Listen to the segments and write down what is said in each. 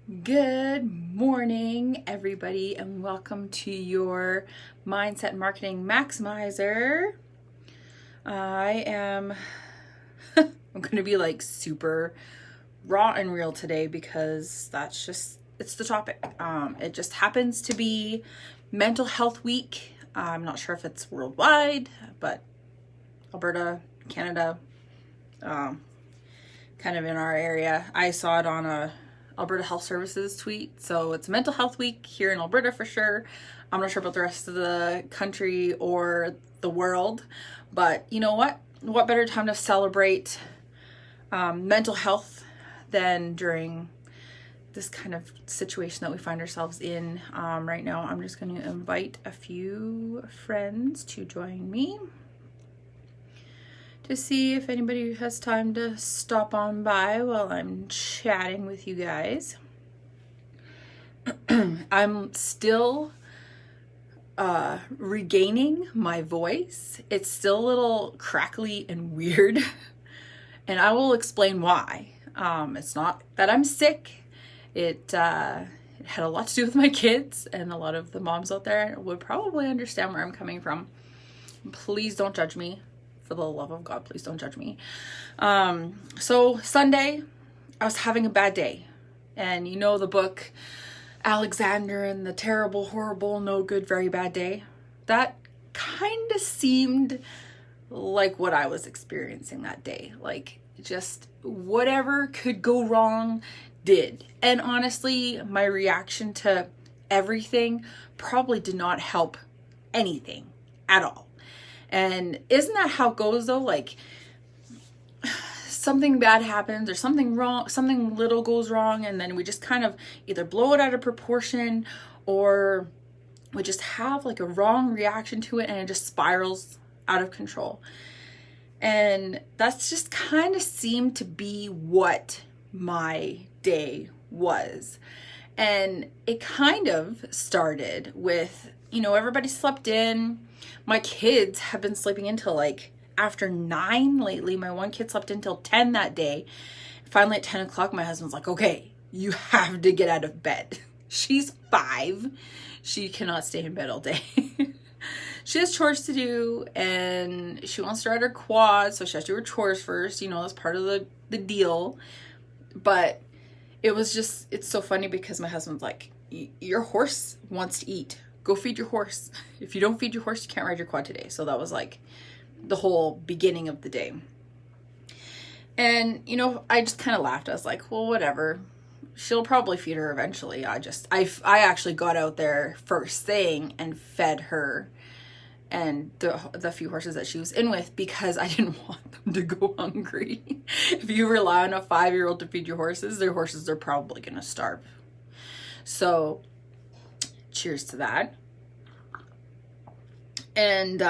Good morning, everybody, and welcome to your Mindset Marketing Maximizer. I'm going to be like super raw and real today because it's the topic. It just happens to be Mental Health Week. I'm not sure if it's worldwide, but Alberta, Canada, kind of in our area. I saw it on a Alberta Health Services tweet. So it's Mental Health Week here in Alberta for sure. I'm not sure about the rest of the country or the world, but you know what? What better time to celebrate mental health than during this kind of situation that we find ourselves in right now. I'm just going to invite a few friends to join me to see if anybody has time to stop on by while I'm chatting with you guys. I'm still regaining my voice. It's still a little crackly and weird, and I will explain why. It's not that I'm sick. It had a lot to do with my kids, and a lot of the moms out there would probably understand where I'm coming from. Please don't judge me. For the love of God, please don't judge me. So Sunday, I was having a bad day. And you know the book, Alexander and the Terrible, Horrible, No Good, Very Bad Day? That kind of seemed like what I was experiencing that day. Like, just whatever could go wrong did. And honestly, my reaction to everything probably did not help anything at all. And isn't that how it goes though? Like something bad happens or something little goes wrong, and then we just kind of either blow it out of proportion or we just have like a wrong reaction to it and it just spirals out of control. And that's just kind of seemed to be what my day was. And it kind of started with, everybody slept in. My kids have been sleeping until like after 9 lately. My one kid slept until 10 that day. Finally at 10 o'clock, my husband's like, okay, you have to get out of bed. She's 5. She cannot stay in bed all day. She has chores to do and she wants to ride her quad. So she has to do her chores first. That's part of the deal. But it's so funny because my husband's like, your horse wants to eat. Go feed your horse. If you don't feed your horse, you can't ride your quad today. So that was like the whole beginning of the day. And, I just kind of laughed. I was like, well, whatever. She'll probably feed her eventually. I actually got out there first thing and fed her and the few horses that she was in with because I didn't want them to go hungry. If you rely on a 5-year-old to feed your horses, their horses are probably going to starve. So cheers to that. And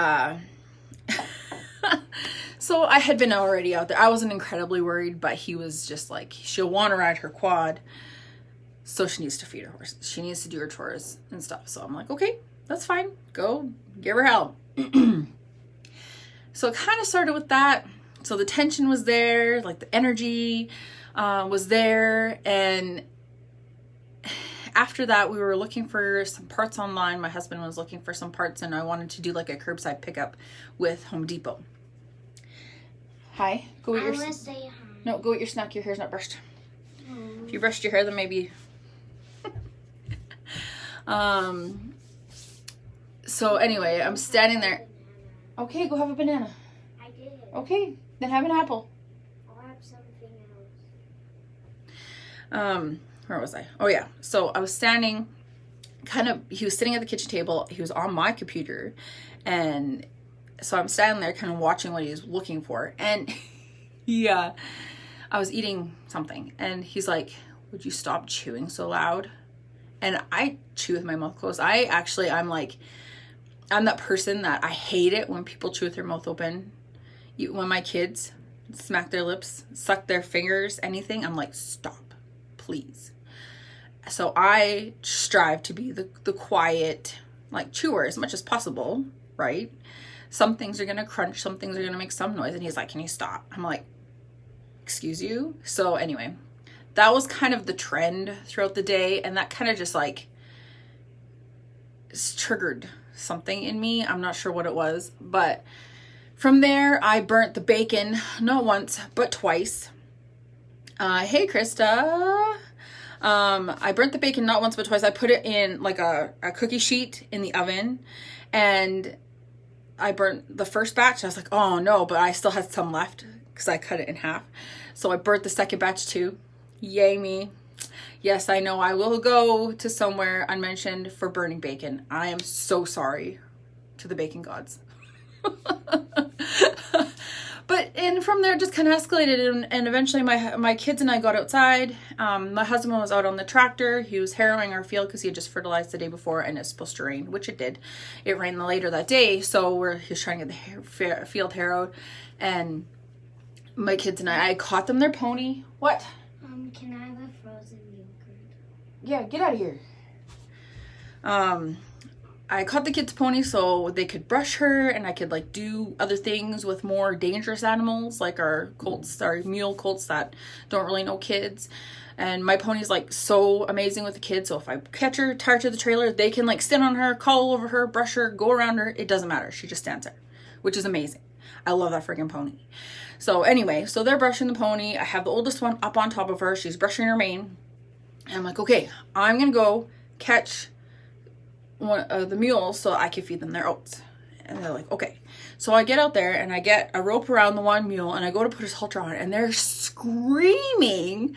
so I had been already out there. I wasn't incredibly worried, but he was just like, she'll want to ride her quad, so she needs to feed her horses. She needs to do her chores and stuff. So I'm like, okay, that's fine. Go give her hell. So it kind of started with that. So the tension was there, like the energy was there, and after that, we were looking for some parts online. My husband was looking for some parts, and I wanted to do like a curbside pickup with Home Depot. Hi. Go eat your. I want to say hi. No, go eat your snack. Your hair's not brushed. If you brushed your hair, then maybe. So anyway, I'm standing there. Okay, go have a banana. I did. Okay, then have an apple. I'll have something else. Where was I? Oh yeah. So I was standing he was sitting at the kitchen table. He was on my computer. And so I'm standing there kind of watching what he was looking for. And yeah, I was eating something. And he's like, would you stop chewing so loud? And I chew with my mouth closed. I'm that person that I hate it when people chew with their mouth open. When my kids smack their lips, suck their fingers, anything, I'm like, stop, please. So I strive to be the quiet, like, chewer as much as possible, right? Some things are going to crunch, some things are going to make some noise. And he's like, can you stop? I'm like, excuse you? So anyway, that was kind of the trend throughout the day, and that kind of just like triggered something in me. I'm not sure what it was, but from there I burnt the bacon not once but twice. Hey Krista. I burnt the bacon not once but twice. I put it in like a cookie sheet in the oven, and I burnt the first batch. I was like, oh no, but I still had some left because I cut it in half. So I burnt the second batch too. Yay me. Yes, I know I will go to somewhere unmentioned for burning bacon. I am so sorry to the bacon gods. And from there, it just kind of escalated, and eventually my kids and I got outside. My husband was out on the tractor. He was harrowing our field because he had just fertilized the day before, and it's supposed to rain, which it did. It rained later that day, so he was trying to get the field harrowed, and my kids and I caught them their pony. What? Can I have a frozen yogurt? Yeah, get out of here. I caught the kids' pony so they could brush her, and I could like do other things with more dangerous animals like our colts, our mule colts that don't really know kids. And my pony's like so amazing with the kids, so if I catch her, tie her to the trailer, they can like sit on her, call over her, brush her, go around her. It doesn't matter. She just stands there, which is amazing. I love that freaking pony. So anyway, so they're brushing the pony. I have the oldest one up on top of her. She's brushing her mane. And I'm like, okay, I'm going to go catch one of the mules so I can feed them their oats. And they're like, okay. So I get out there and I get a rope around the one mule and I go to put his halter on, and they're screaming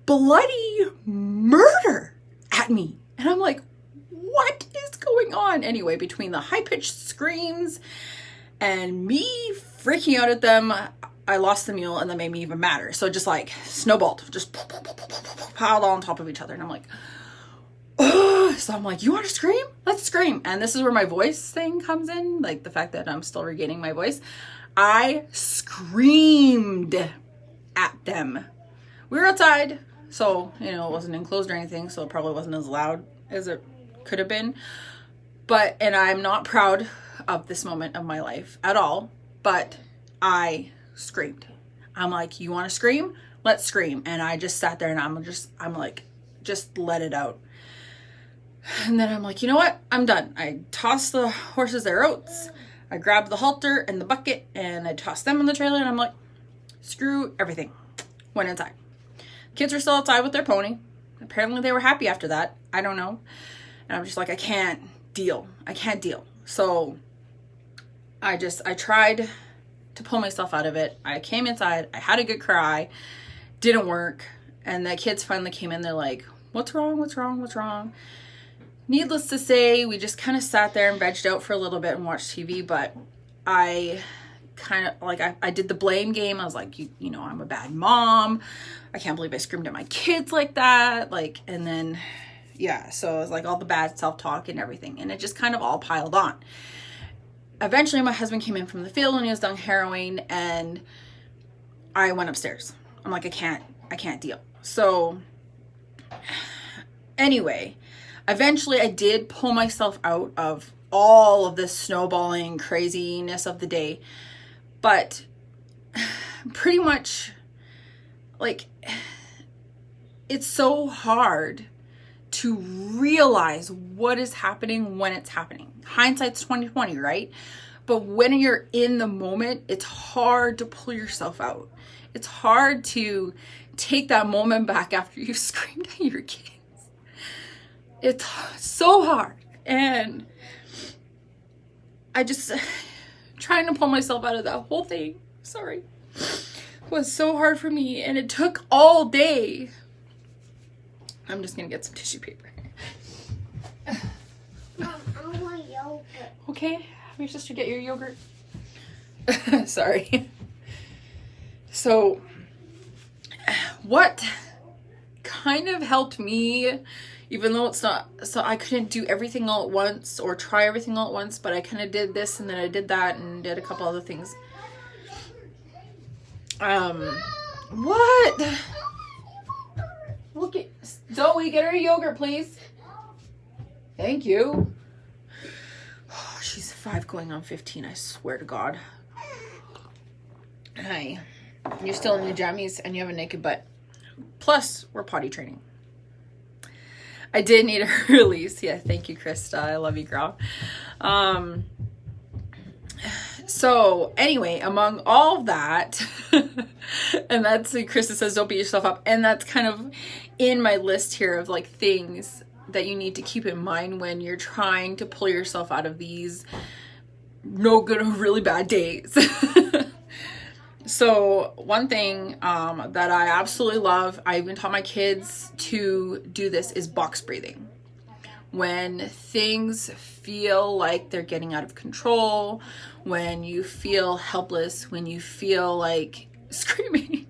bloody murder at me. And I'm like, what is going on? Anyway, between the high-pitched screams and me freaking out at them, I lost the mule, and that made me even madder. So it just like snowballed, just piled on top of each other. And I'm like, ugh. So I'm like, you want to scream? Let's scream. And this is where my voice thing comes in, like the fact that I'm still regaining my voice. I screamed at them. We were outside, so, it wasn't enclosed or anything, so it probably wasn't as loud as it could have been. And I'm not proud of this moment of my life at all, but I screamed. I'm like, you want to scream? Let's scream. And I just sat there and I'm like, just let it out. And then I'm like, you know what? I'm done. I tossed the horses their oats. I grabbed the halter and the bucket and I tossed them in the trailer, and I'm like, screw everything. Went inside. Kids were still outside with their pony. Apparently they were happy after that. I don't know. And I'm just like, I can't deal. So I tried to pull myself out of it. I came inside. I had a good cry. Didn't work. And the kids finally came in. They're like, what's wrong? Needless to say, we just kind of sat there and vegged out for a little bit and watched TV. But I kind of like, I did the blame game. I was like, you know, I'm a bad mom. I can't believe I screamed at my kids like that. And then, yeah, so it was like all the bad self-talk and everything. And it just kind of all piled on. Eventually, my husband came in from the field when he was done harrowing, and I went upstairs. I'm like, I can't deal. So anyway, eventually I did pull myself out of all of this snowballing craziness of the day. But pretty much, like, it's so hard to realize what is happening when it's happening. Hindsight's 20/20, right? But when you're in the moment, it's hard to pull yourself out. It's hard to take that moment back after you've screamed at your kids. It's so hard. And I just, trying to pull myself out of that whole thing, was so hard for me. And it took all day. I'm just going to get some tissue paper. Mom, I want yogurt. Okay, have your sister get your yogurt. Sorry. So, what kind of helped me, even though it's not, so I couldn't do everything all at once or try everything all at once, but I kind of did this and then I did that and did a couple other things. What? Look at Zoe, get her a yogurt, please. Thank you. Oh, she's 5 going on 15, I swear to God. Hi. You're still in your jammies and you have a naked butt. Plus, we're potty training. I did need a release. Yeah, thank you, Krista. I love you, girl. So anyway, among all of that, and that's like Krista says, don't beat yourself up. And that's kind of in my list here of like things that you need to keep in mind when you're trying to pull yourself out of these no good or really bad days. So one thing that I absolutely love, I even taught my kids to do this, is box breathing. When things feel like they're getting out of control, when you feel helpless, when you feel like screaming,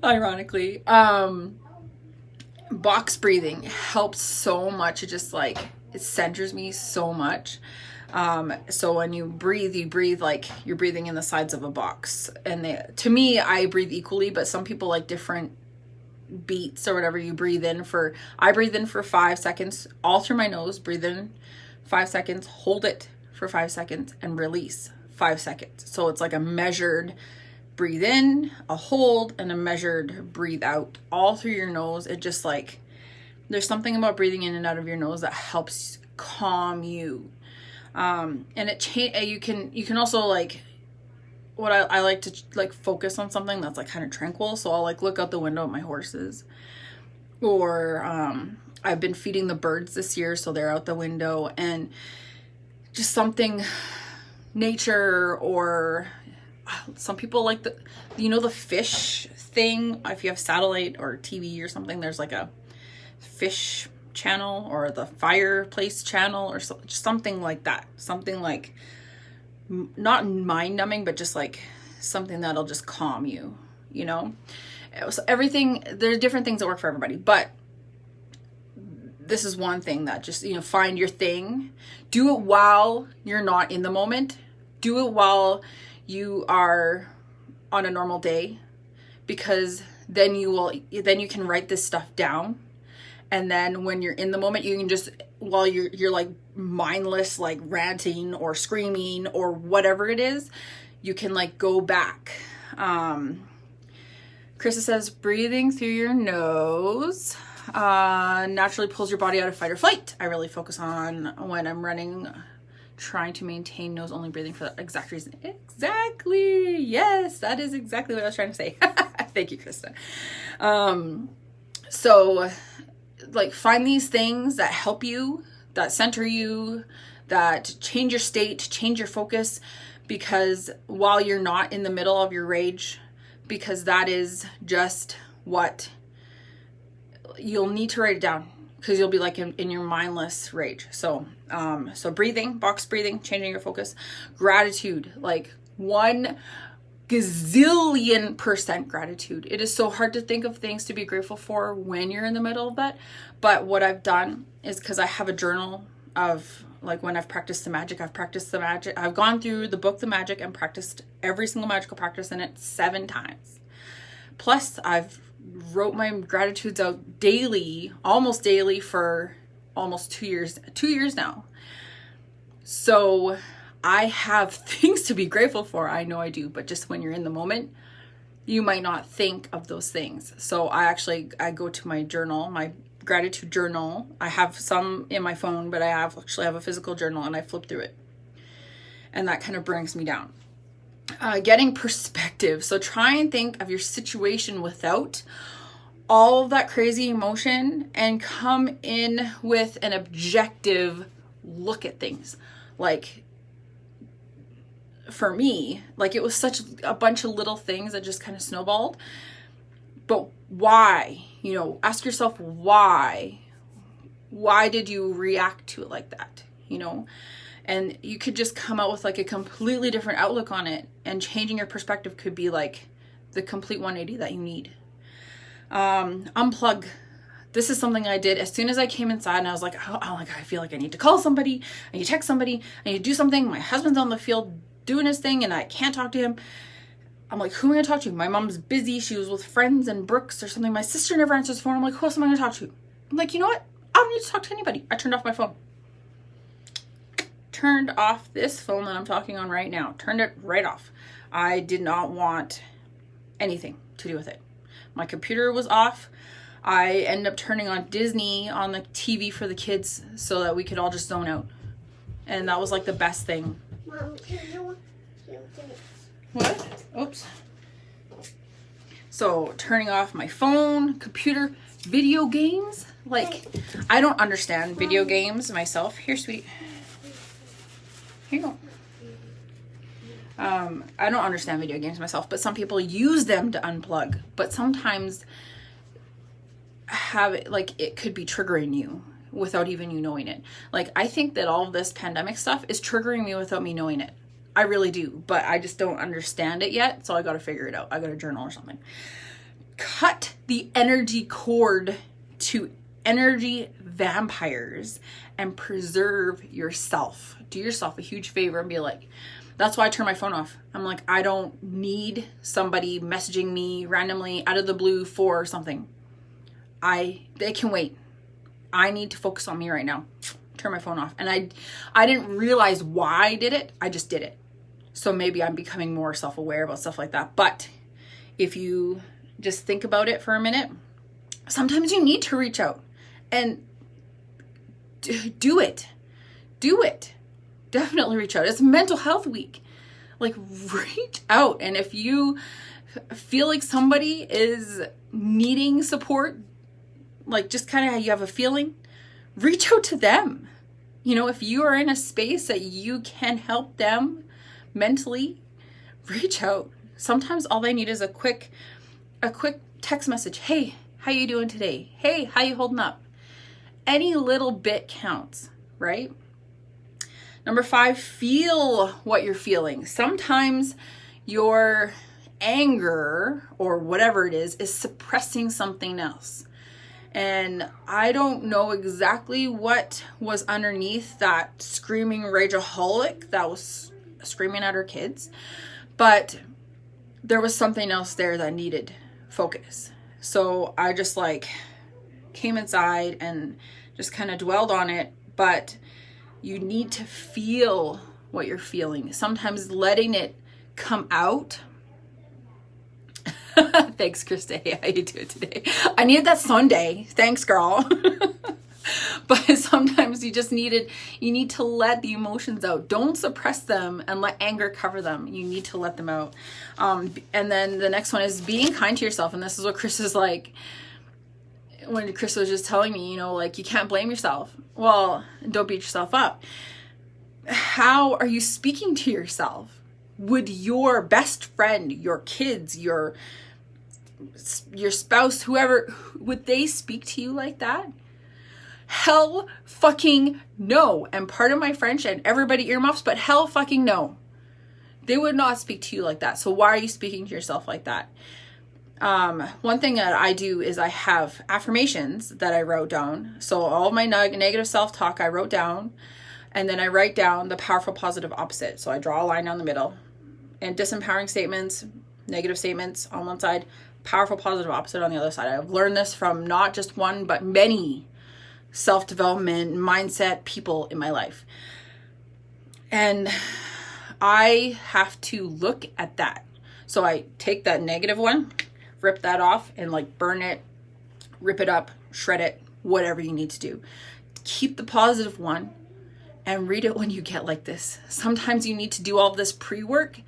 ironically, box breathing helps so much. It just like, it centers me so much. So when you breathe like you're breathing in the sides of a box. And to me, I breathe equally, but some people like different beats or whatever. You I breathe in for 5 seconds, all through my nose, breathe in 5 seconds, hold it for 5 seconds, and release 5 seconds. So it's like a measured breathe in, a hold, and a measured breathe out, all through your nose. It just like, there's something about breathing in and out of your nose that helps calm you. And you can also like, what I like to like focus on something that's like kind of tranquil. So I'll like look out the window at my horses, or I've been feeding the birds this year, so they're out the window, and just something nature. Or some people like the fish thing. If you have satellite or TV or something, there's like a fish channel or the fireplace channel or something like that. Something like not mind numbing, but just like something that'll just calm you, you know? So everything, there's different things that work for everybody, but this is one thing that just, find your thing. Do it while you're not in the moment. Do it while you are on a normal day, because then you can write this stuff down. And then when you're in the moment, you can just, while you're like mindless, like ranting or screaming or whatever it is, you can like go back. Krista says, breathing through your nose naturally pulls your body out of fight or flight. I really focus on when I'm running, trying to maintain nose only breathing for that exact reason. Exactly. Yes, that is exactly what I was trying to say. Thank you, Krista. So like, find these things that help you, that center you, that change your state, change your focus, because while you're not in the middle of your rage, because that is just what you'll need to write it down, because you'll be like in your mindless rage. So breathing, box breathing, changing your focus, gratitude, like 1 gazillion% gratitude. It is so hard to think of things to be grateful for when you're in the middle of that. But what I've done is, because I have a journal of like when I've practiced the magic, I've gone through the book, The Magic, and practiced every single magical practice in it 7 times. Plus I've wrote my gratitudes out daily, almost daily, for almost 2 years now. So I have things to be grateful for. I know I do, but just when you're in the moment, you might not think of those things. So I go to my journal, my gratitude journal. I have some in my phone, but I actually have a physical journal, and I flip through it. And that kind of brings me down. Getting perspective. So try and think of your situation without all of that crazy emotion, and come in with an objective look at things. Like, for me, like, it was such a bunch of little things that just kind of snowballed. But why? Ask yourself why. Why did you react to it like that? And you could just come out with like a completely different outlook on it, and changing your perspective could be like the complete 180 that you need. Unplug. This is something I did as soon as I came inside, and I was like, I feel like I need to call somebody, I need to text somebody, I need to do something. My husband's on the field doing his thing, and I can't talk to him. I'm like, who am I gonna talk to? My mom's busy. She was with friends in Brooks or something. My sister never answers the phone. I'm like, who else am I gonna talk to? I'm like, you know what? I don't need to talk to anybody. I turned off my phone. Turned off this phone that I'm talking on right now. Turned it right off. I did not want anything to do with it. My computer was off. I ended up turning on Disney on the TV for the kids so that we could all just zone out. And that was like the best thing. Mom, can you do this? What? Oops. So turning off my phone, computer, video games. Like, I don't understand video games myself. Here, sweet. Here you go. I don't understand video games myself, but some people use them to unplug. But sometimes it could be triggering you without even you knowing it. Like, I think that all of this pandemic stuff is triggering me without me knowing it. I really do, but I just don't understand it yet, so I gotta figure it out. I gotta journal or something. Cut the energy cord to energy vampires and preserve yourself. Do yourself a huge favor and be like, that's why I turn my phone off. I'm like, I don't need somebody messaging me randomly out of the blue for something. They can wait. I need to focus on me right now. Turn my phone off. And I didn't realize why I did it. I just did it. So maybe I'm becoming more self-aware about stuff like that. But if you just think about it for a minute, sometimes you need to reach out and do it. Do it. Definitely reach out. It's Mental Health Week. Like, reach out. And if you feel like somebody is needing support, like just kind of how you have a feeling, reach out to them. You know, if you are in a space that you can help them mentally, reach out. Sometimes all they need is a quick text message. Hey, how you doing today? Hey, how you holding up? Any little bit counts, right? Number 5, feel what you're feeling. Sometimes your anger or whatever it is suppressing something else. And I don't know exactly what was underneath that screaming rageaholic that was screaming at her kids, but there was something else there that needed focus. So I just came inside and just kind of dwelled on it. But you need to feel what you're feeling. Sometimes letting it come out. Thanks, Krista. Hey, how you doing today? I needed that Sunday. Thanks, girl. But sometimes you need to let the emotions out. Don't suppress them and let anger cover them. You need to let them out. And then the next one is being kind to yourself. And this is what Chris is like, when Chris was just telling me, you can't blame yourself. Well, don't beat yourself up. How are you speaking to yourself? Would your best friend, your kids, your spouse, whoever, would they speak to you like that? Hell fucking no. And pardon my French and everybody earmuffs, but hell fucking no. They would not speak to you like that. So why are you speaking to yourself like that? One thing that I do is I have affirmations that I wrote down. So all of my negative self-talk I wrote down, and then I write down the powerful positive opposite. So I draw a line down the middle, and disempowering statements, negative statements on one side, powerful positive opposite on the other side. I've learned this from not just one, but many self-development mindset people in my life. And I have to look at that. So I take that negative one, rip that off, and burn it, rip it up, shred it, whatever you need to do. Keep the positive one and read it when you get like this. Sometimes you need to do all this pre-work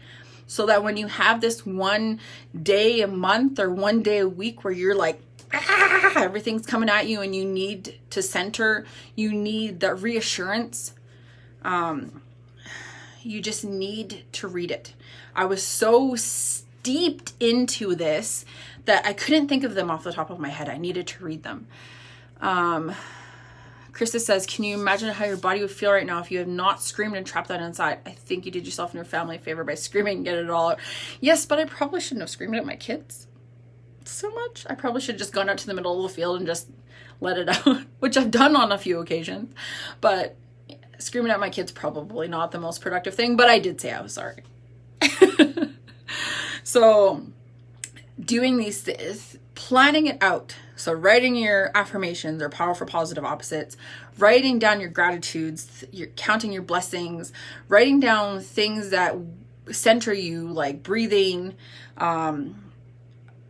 so that when you have this one day a month or one day a week where you're like, everything's coming at you and you need to center, you need the reassurance, you just need to read it. I was so steeped into this that I couldn't think of them off the top of my head. I needed to read them. Krista says, can you imagine how your body would feel right now if you had not screamed and trapped that inside? I think you did yourself and your family a favor by screaming and get it all out. Yes, but I probably shouldn't have screamed at my kids so much. I probably should have just gone out to the middle of the field and just let it out, which I've done on a few occasions. But screaming at my kids, probably not the most productive thing, but I did say I was sorry. So doing these things, planning it out. So writing your affirmations or powerful positive opposites, writing down your gratitudes, counting your blessings, writing down things that center you, like breathing,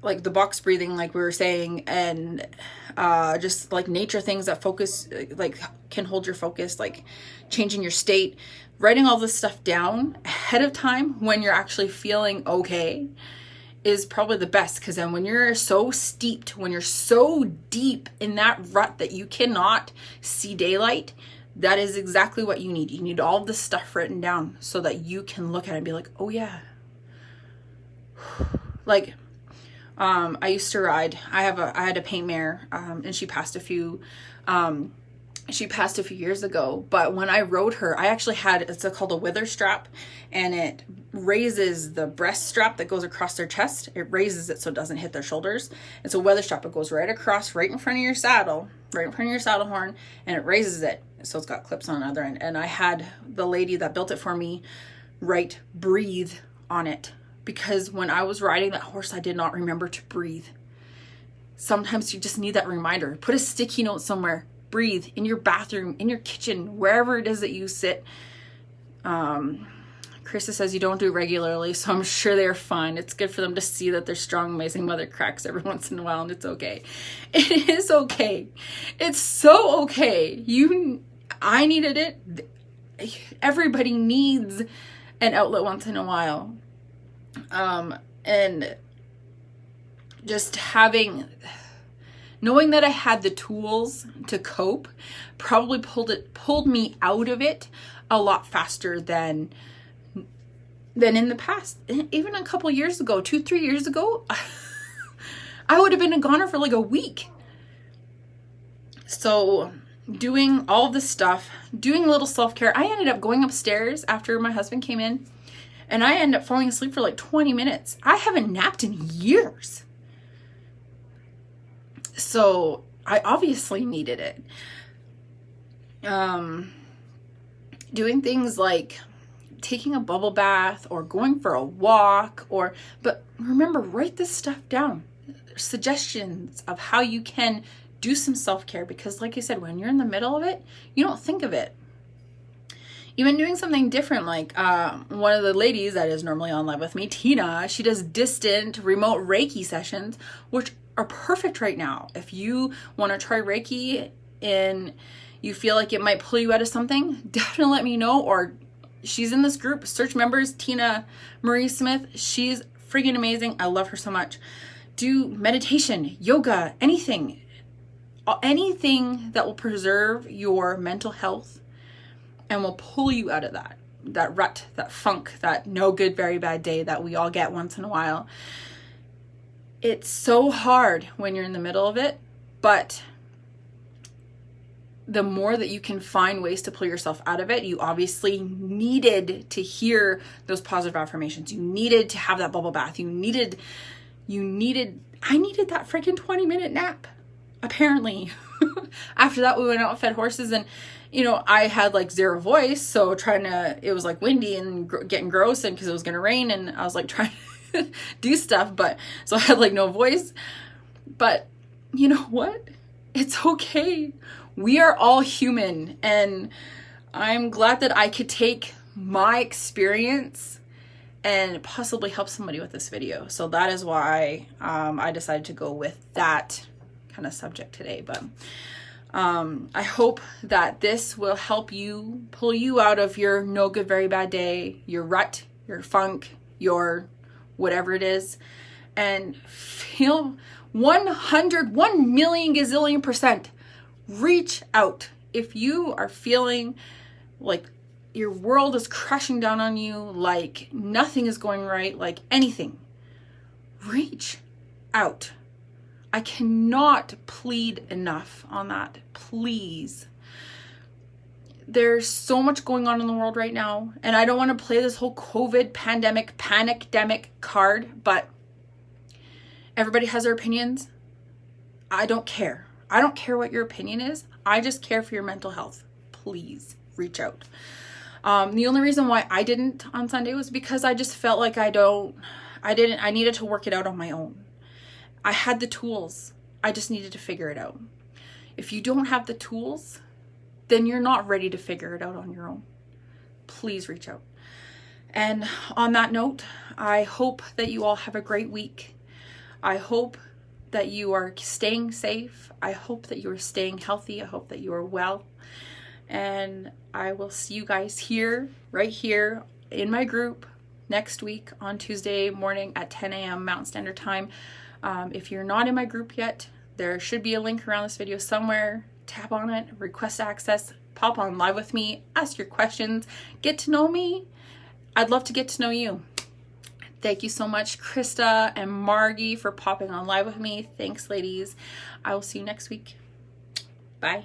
like the box breathing, like we were saying, and just like nature things that focus, like can hold your focus, like changing your state, writing all this stuff down ahead of time when you're actually feeling okay is probably the best. Because then when you're so steeped, when you're so deep in that rut that you cannot see daylight, that is exactly what you need. You need all this stuff written down so that you can look at it and be like, oh yeah. Like, I used to ride. I had a paint mare, and she passed a few years ago. But when I rode her, I actually had, it's called a wither strap, and it raises the breast strap that goes across their chest. It raises it so it doesn't hit their shoulders. It's a weather strap. It goes right across, right in front of your saddle, right in front of your saddle horn, and it raises it. So it's got clips on the other end. And I had the lady that built it for me write "breathe" on it. Because when I was riding that horse, I did not remember to breathe. Sometimes you just need that reminder. Put a sticky note somewhere. Breathe in your bathroom, in your kitchen, wherever it is that you sit. Krista says you don't do it regularly, so I'm sure they're fine. It's good for them to see that their strong, amazing mother cracks every once in a while, and it's okay. It is okay. It's so okay. I needed it. Everybody needs an outlet once in a while. And just knowing that I had the tools to cope probably pulled me out of it a lot faster than in the past. Even a couple years ago, 2-3 years ago, I would have been a goner for like a week. So doing all this stuff, doing a little self-care, I ended up going upstairs after my husband came in. And I ended up falling asleep for like 20 minutes. I haven't napped in years. So I obviously needed it. Doing things like taking a bubble bath or going for a walk, but remember, write this stuff down. Suggestions of how you can do some self-care, because like I said, when you're in the middle of it, you don't think of it. Even doing something different, like one of the ladies that is normally on live with me, Tina, she does distant remote Reiki sessions, which are perfect right now. If you want to try Reiki and you feel like it might pull you out of something, definitely let me know. Or she's in this group, search members, Tina Marie Smith. She's freaking amazing. I love her so much. Do meditation, yoga, anything that will preserve your mental health and will pull you out of that rut, that funk, that no good, very bad day that we all get once in a while. It's so hard when you're in the middle of it, but the more that you can find ways to pull yourself out of it, you obviously needed to hear those positive affirmations. You needed to have that bubble bath. I needed that freaking 20-minute nap, apparently. After that, we went out and fed horses, and I had like zero voice, so it was like windy and getting gross, and because it was going to rain, and I was like trying to do stuff, but so I had like no voice. But you know what? It's okay. We are all human, and I'm glad that I could take my experience and possibly help somebody with this video. So that is why I decided to go with that kind of subject today. But I hope that this will help you, pull you out of your no good, very bad day, your rut, your funk, your whatever it is, and feel 1 million gazillion %. Reach out. If you are feeling like your world is crashing down on you, like nothing is going right, like anything, reach out. I cannot plead enough on that. Please. There's so much going on in the world right now, and I don't want to play this whole COVID pandemic, panicdemic card, but everybody has their opinions. I don't care. I don't care what your opinion is. I just care for your mental health. Please reach out. The only reason why I didn't on Sunday was because I just felt like I needed to work it out on my own. I had the tools. I just needed to figure it out. If you don't have the tools, then you're not ready to figure it out on your own. Please reach out. And on that note, I hope that you all have a great week. I hope that you are staying safe. I hope that you are staying healthy. I hope that you are well. And I will see you guys here, right here in my group next week on Tuesday morning at 10 a.m. Mountain Standard Time. If you're not in my group yet, there should be a link around this video somewhere. Tap on it, request access, pop on live with me, ask your questions, get to know me. I'd love to get to know you. Thank you so much, Krista and Margie, for popping on live with me. Thanks, ladies. I will see you next week. Bye.